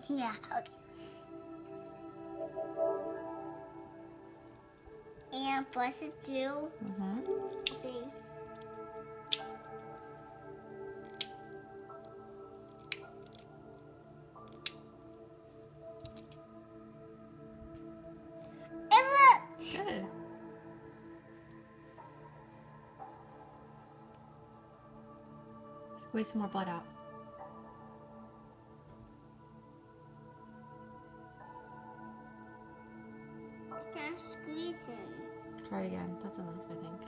Yeah, okay. And press it through. Okay. It worked! Good. Squeeze some more blood out. It's not squeezing. Try it again. That's enough, I think.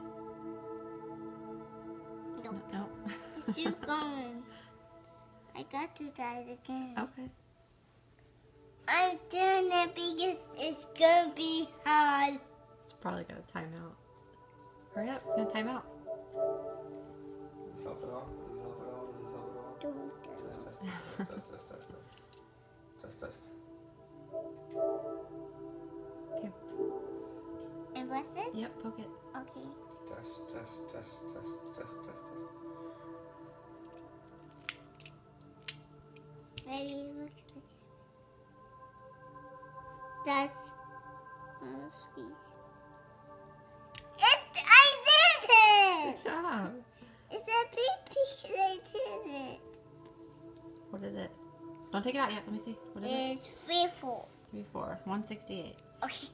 Nope. No. It's still going. I got to try it again. Okay. I'm doing it because it's gonna be hard. It's probably gonna time out. Hurry up, it's gonna time out. Does this help at all? Does this help at all? Does this help at all? Test, test, test, test, test, test, test, test, test. Okay. And what's it? Yep, poke it. Okay. Test, test, test, test, test, test, test. Maybe it looks like it. That's squeeze. I did it! Good job. It's a pee-pee. I did it. What is it? Don't take it out yet. Let me see. What is it? It's 3-4. 3, 4. 168. Okay.